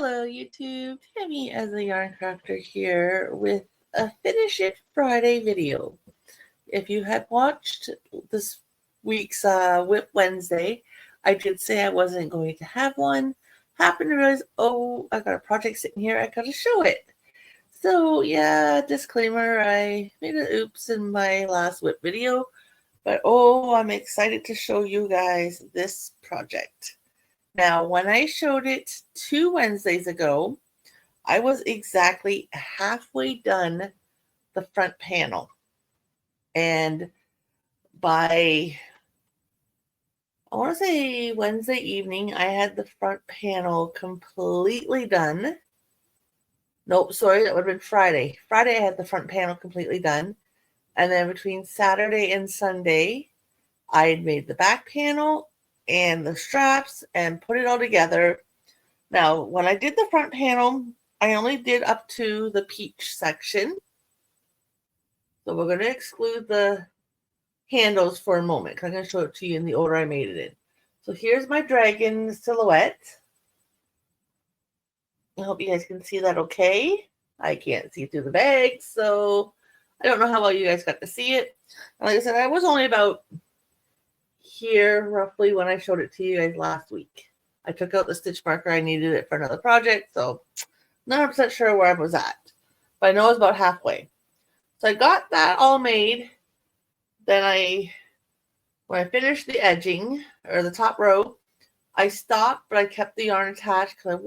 Hello YouTube, Tammy as a yarn crafter here with a Finish It Friday video. If you had watched this week's Whip Wednesday, I did say I wasn't going to have one. Happened to realize, oh, I got a project sitting here, I gotta show it. So yeah, disclaimer, I made an oops in my last Whip video, but oh, I'm excited to show you guys this project. Now, when I showed it 2 Wednesdays ago, I was exactly halfway done the front panel. And by, I want to say Wednesday evening, I had the front panel completely done. Nope, sorry, that would have been Friday. Friday, I had the front panel completely done. And then between Saturday and Sunday, I had made the back panel and the straps and put it all together. Now, when I did the front panel, I only did up to the peach section. So we're going to exclude the handles for a moment because I'm going to show it to you in the order I made it in. So here's my dragon silhouette. I hope you guys can see that okay. I can't see through the bag, so I don't know how well you guys got to see it. And like I said, I was only about here roughly when I showed it to you guys last week. I took out the stitch marker. I needed it for another project, so not 100% sure where I was at. But I know I was about halfway. So I got that all made. Then when I finished the edging, or the top row, I stopped, but I kept the yarn attached because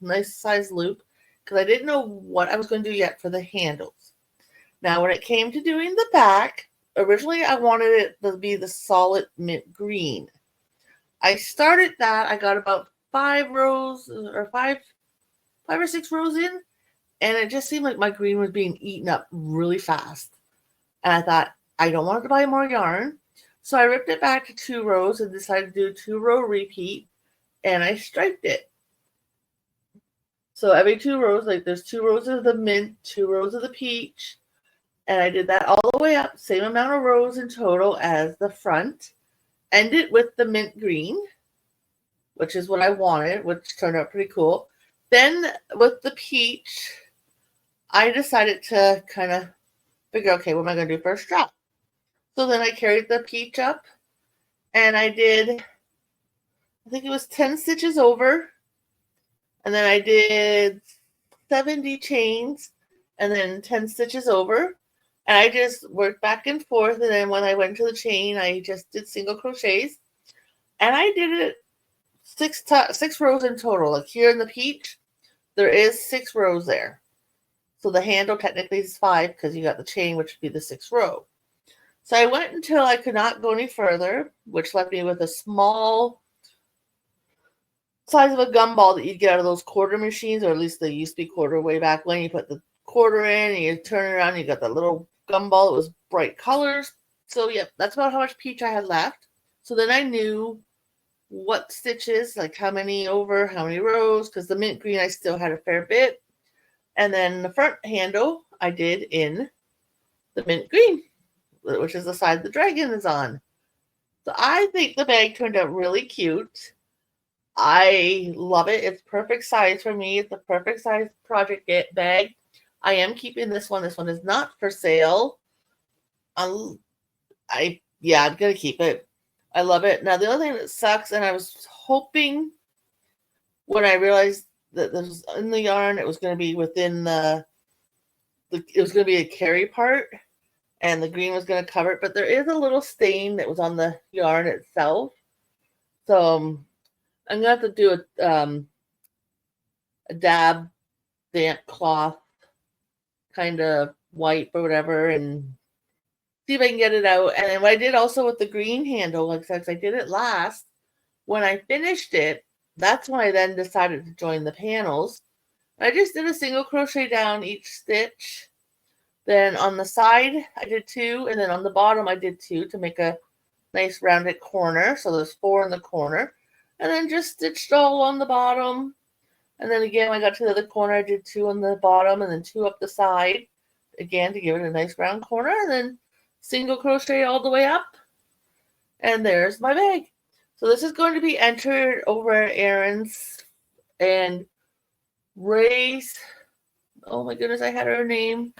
nice size loop, because I didn't know what I was going to do yet for the handles. Now, when it came to doing the back, originally I wanted it to be the solid mint green. I started that. I got about 5 rows or 5 or 6 rows in, and it just seemed like my green was being eaten up really fast. And I thought, I don't want to buy more yarn. So I ripped it back to 2 rows and decided to do a 2-row repeat, and I striped it. So every 2 rows, like there's 2 rows of the mint, 2 rows of the peach, and I did that all the way up, same amount of rows in total as the front. Ended with the mint green, which is what I wanted, which turned out pretty cool. Then with the peach, I decided to kind of figure, okay, what am I going to do for a strap? So then I carried the peach up, and I did, I think it was 10 stitches over, and then I did 70 chains, and then 10 stitches over, and I just worked back and forth, and then when I went to the chain, I just did single crochets, and I did it 6 rows in total. Like here in the peach, there is 6 rows there. So the handle technically is 5 because you got the chain, which would be the 6th row. So I went until I could not go any further, which left me with a small size of a gumball that you'd get out of those quarter machines, or at least they used to be quarter way back when. You put the quarter in and you turn it around, and you got that little gumball that was bright colors. So yeah, that's about how much peach I had left. So then I knew what stitches, like how many over, how many rows, because the mint green I still had a fair bit. And then the front handle I did in the mint green, which is the side the dragon is on. So I think the bag turned out really cute. I love it. It's perfect size for me. It's the perfect size project bag. I am keeping this one. This one is not for sale. I'm gonna keep it. I love it. Now the only thing that sucks, and I was hoping when I realized that this was in the yarn, it was going to be within it was going to be a carry part, and the green was going to cover it, but there is a little stain that was on the yarn itself. So I'm going to have to do a dab damp cloth kind of wipe or whatever and see if I can get it out. And then what I did also with the green handle, like since I did it last, when I finished it, that's when I then decided to join the panels. I just did a single crochet down each stitch. Then on the side, I did 2, and then on the bottom, I did 2 to make a nice rounded corner. So there's 4 in the corner. And then just stitched all on the bottom. And then again, when I got to the other corner, I did 2 on the bottom and then 2 up the side. Again, to give it a nice round corner. And then single crochet all the way up. And there's my bag. So this is going to be entered over at Erin's. And Ray's, oh my goodness, I had her name.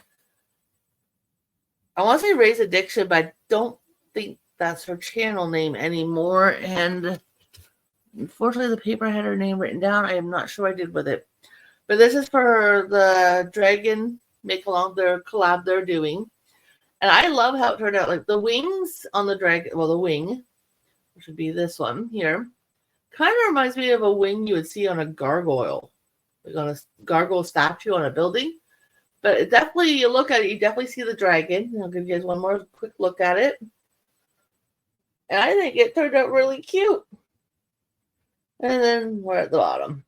I want to say Ray's Addiction, but I don't think that's her channel name anymore. And unfortunately, the paper had her name written down. I am not sure what I did with it. But this is for the Dragon make-along, their collab they're doing. And I love how it turned out. Like the wings on the dragon, well, the wing, which would be this one here, kind of reminds me of a wing you would see on a gargoyle, like on a gargoyle statue on a building. But it definitely, you look at it, you definitely see the dragon. I'll give you guys one more quick look at it. And I think it turned out really cute. And then we're at the bottom.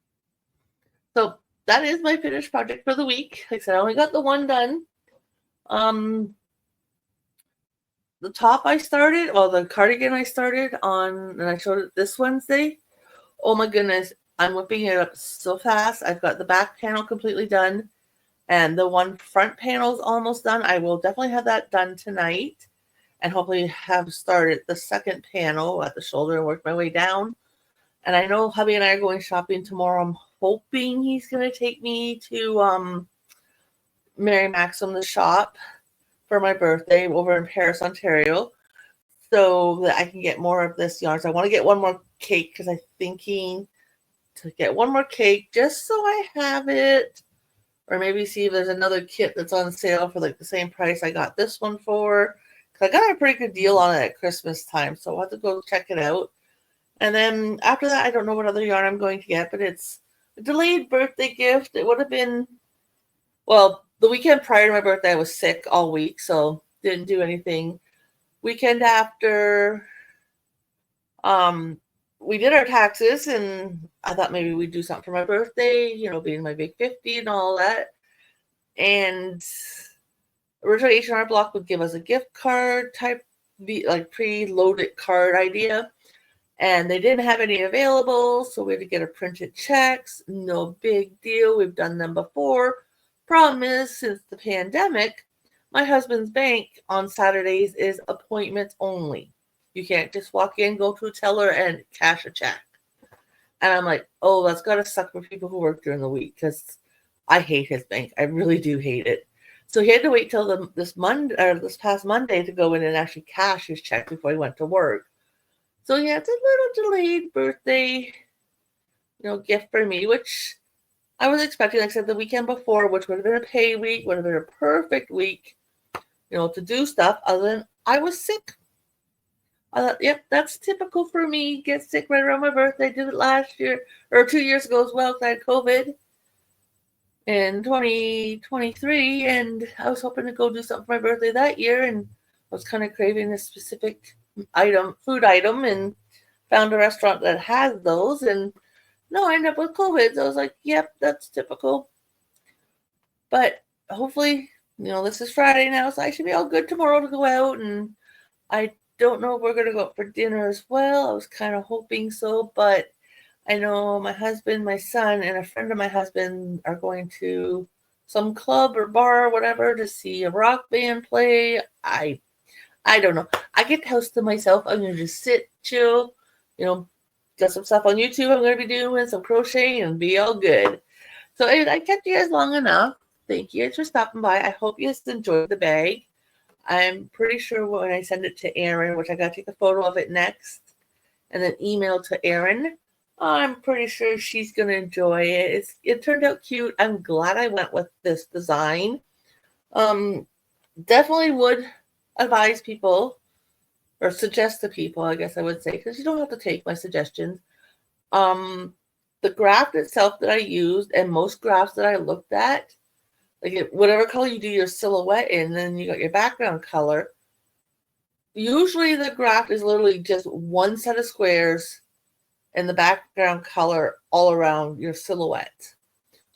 So that is my finished project for the week. Like I said, I only got the one done. The top I started, well, the cardigan I started on, and I showed it this Wednesday. Oh my goodness, I'm whipping it up so fast. I've got the back panel completely done, and the one front panel is almost done. I will definitely have that done tonight, and hopefully have started the second panel at the shoulder and worked my way down. And I know hubby and I are going shopping tomorrow. I'm hoping he's going to take me to Mary Maxim, the shop, for my birthday over in Paris, Ontario, so that I can get more of this yarn. So I want to get one more cake because I'm thinking to get one more cake just so I have it, or maybe see if there's another kit that's on sale for like the same price I got this one for. Because I got a pretty good deal on it at Christmas time, so I'll have to go check it out. And then after that, I don't know what other yarn I'm going to get, but it's a delayed birthday gift. It would have been, well, the weekend prior to my birthday, I was sick all week, so didn't do anything. Weekend after, we did our taxes, and I thought maybe we'd do something for my birthday, being my big 50 and all that. And originally H&R Block would give us a gift card type, like pre-loaded card idea, and they didn't have any available, so we had to get a printed checks. No big deal. We've done them before. Problem is, since the pandemic, my husband's bank on Saturdays is appointments only. You can't just walk in, go to a teller, and cash a check. And I'm like, oh, that's got to suck for people who work during the week, because I hate his bank. I really do hate it. So he had to wait till this past Monday to go in and actually cash his check before he went to work. So yeah, it's a little delayed birthday, gift for me, which I was expecting, like I said, the weekend before, which would have been a pay week, would have been a perfect week, to do stuff, other than I was sick. I thought, yep, that's typical for me. Get sick right around my birthday. I did it last year, or 2 years ago as well, because I had COVID in 2023, and I was hoping to go do something for my birthday that year, and I was kind of craving a specific food item, and found a restaurant that has those, and no, I ended up with COVID. So I was like, yep, that's typical. But hopefully, this is Friday now, so I should be all good tomorrow to go out. And I don't know if we're going to go out for dinner as well. I was kind of hoping so, but I know my husband, my son, and a friend of my husband are going to some club or bar or whatever to see a rock band play. I don't know. I get the house to myself. I'm going to just sit, chill, got some stuff on YouTube I'm going to be doing, some crocheting, and be all good. So anyways, I kept you guys long enough. Thank you guys for stopping by. I hope you guys enjoyed the bag. I'm pretty sure when I send it to Erin, which I got to take a photo of it next, and then email to Erin, I'm pretty sure she's going to enjoy it. It turned out cute. I'm glad I went with this design. Definitely would advise people, or suggest to people, I guess I would say, because you don't have to take my suggestions. The graph itself that I used, and most graphs that I looked at, like whatever color you do your silhouette in, then you got your background color. Usually the graph is literally just one set of squares and the background color all around your silhouette.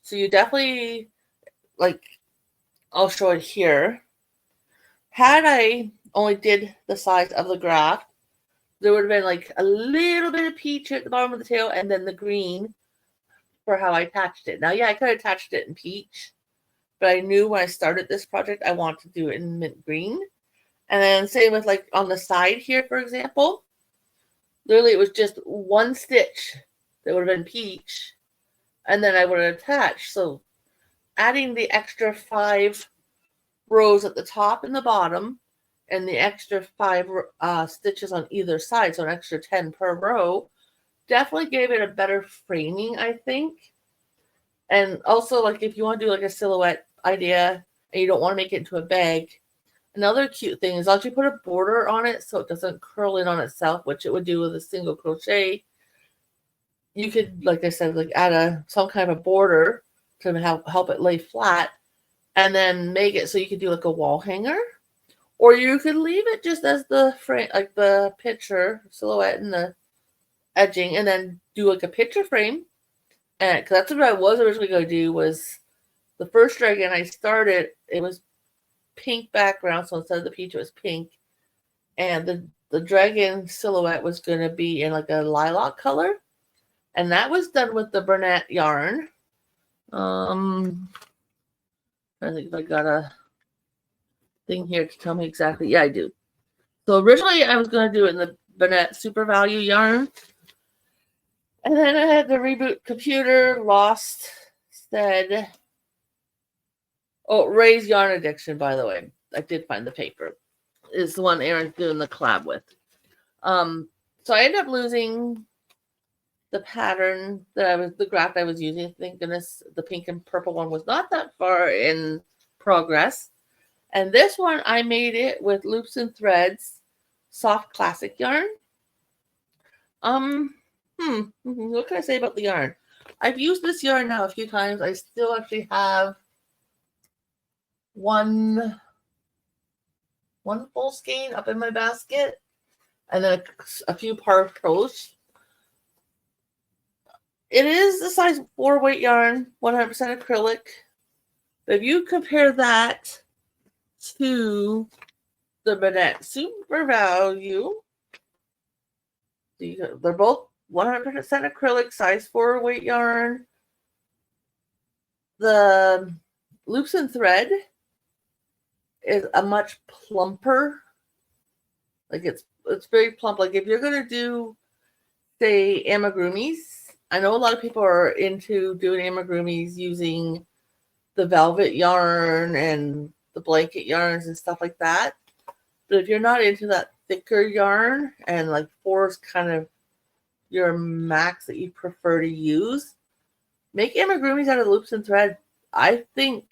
So you definitely, I'll show it here. Had I only did the size of the graph, there would have been like a little bit of peach at the bottom of the tail, and then the green for how I attached it. Now, yeah, I could have attached it in peach, but I knew when I started this project, I wanted to do it in mint green. And then same with like on the side here, for example, literally it was just one stitch that would have been peach, and then I would attach. So adding the extra 5 rows at the top and the bottom, and the extra 5 stitches on either side, so an extra 10 per row, definitely gave it a better framing, I think. And also, like, if you want to do like a silhouette idea and you don't want to make it into a bag, another cute thing is actually put a border on it so it doesn't curl in on itself, which it would do with a single crochet. You could, like I said, like add some kind of a border to help it lay flat, and then make it so you could do like a wall hanger, or you could leave it just as the frame, like the picture silhouette and the edging, and then do like a picture frame. And because that's what I was originally going to do, was the first dragon I started, it was pink background, so instead of the peach it was pink, and the dragon silhouette was going to be in like a lilac color, and that was done with the Bernat yarn. I think if I got a thing here to tell me exactly. Yeah, I do. So originally I was going to do it in the Bernat Super Value yarn, and then I had to reboot computer, lost, said, oh, Ray's Yarn Addiction, by the way. I did find the paper. Is the one Aaron's doing the collab with. So I ended up losing the pattern the graph I was using. Thank goodness the pink and purple one was not that far in progress. And this one, I made it with loops and threads, soft classic yarn. What can I say about the yarn? I've used this yarn now a few times. I still actually have one full skein up in my basket, and then a few partials. It is a size 4 weight yarn, 100% acrylic. But if you compare that to the Bernat Super Value, they're both 100% acrylic, size 4 weight yarn. The loops and thread is a much plumper. Like it's very plump. Like if you're gonna do, say, amigurumis, I know a lot of people are into doing amigurumis using the velvet yarn and the blanket yarns and stuff like that. But if you're not into that thicker yarn, and like 4 is kind of your max that you prefer to use, make amigurumis out of loops and thread. I think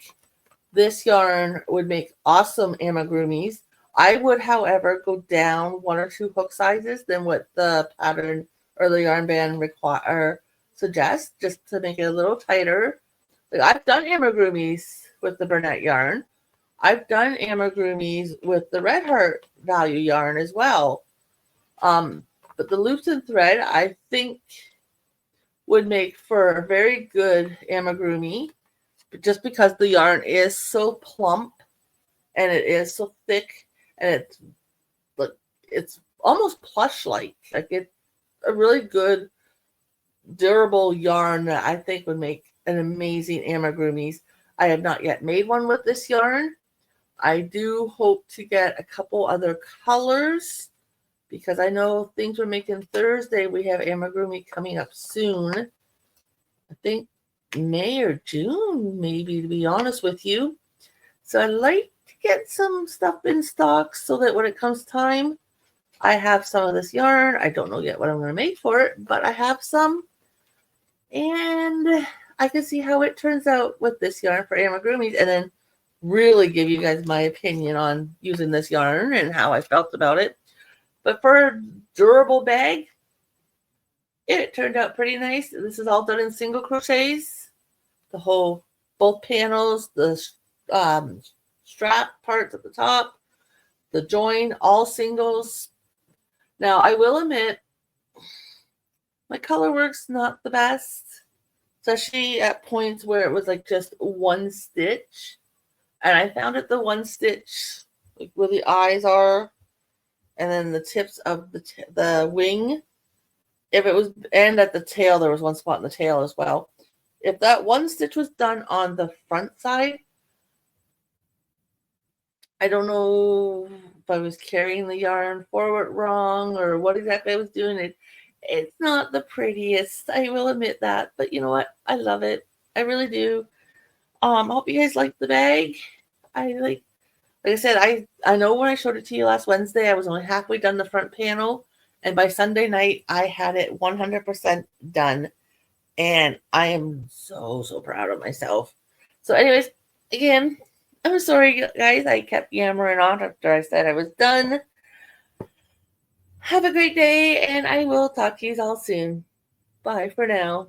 this yarn would make awesome amigurumis. I would, however, go down 1 or 2 hook sizes than what the pattern or the yarn band suggests, just to make it a little tighter. Like, I've done amigurumis with the Bernat yarn. I've done amigurumis with the Red Heart Value yarn as well. But the loops and thread, I think, would make for a very good amigurumi, just because the yarn is so plump and it is so thick, and it's almost plush-like. Like, it's a really good, durable yarn that I think would make an amazing amigurumis. I have not yet made one with this yarn. I do hope to get a couple other colors, because I know things we're making Thursday, we have amigurumi coming up soon. I think May or June, maybe, to be honest with you. So I'd like to get some stuff in stock so that when it comes time, I have some of this yarn. I don't know yet what I'm going to make for it, but I have some. And I can see how it turns out with this yarn for amigurumis, and then really give you guys my opinion on using this yarn and how I felt about it. But for a durable bag, it turned out pretty nice. This is all done in single crochets. Both panels, the strap parts at the top, the join, all singles. Now, I will admit, my color work's not the best, especially at points where it was like just one stitch. And I found it the one stitch, like where the eyes are, and then the tips of the wing. If it was, and at the tail, there was one spot in the tail as well. If that one stitch was done on the front side, I don't know if I was carrying the yarn forward wrong or what exactly I was doing. It's not the prettiest. I will admit that. But you know what? I love it. I really do. I hope you guys like the bag. I like I said, I know when I showed it to you last Wednesday, I was only halfway done the front panel. And by Sunday night, I had it 100% done. And I am so, so proud of myself. So anyways, again, I'm sorry, guys. I kept yammering on after I said I was done. Have a great day, and I will talk to you all soon. Bye for now.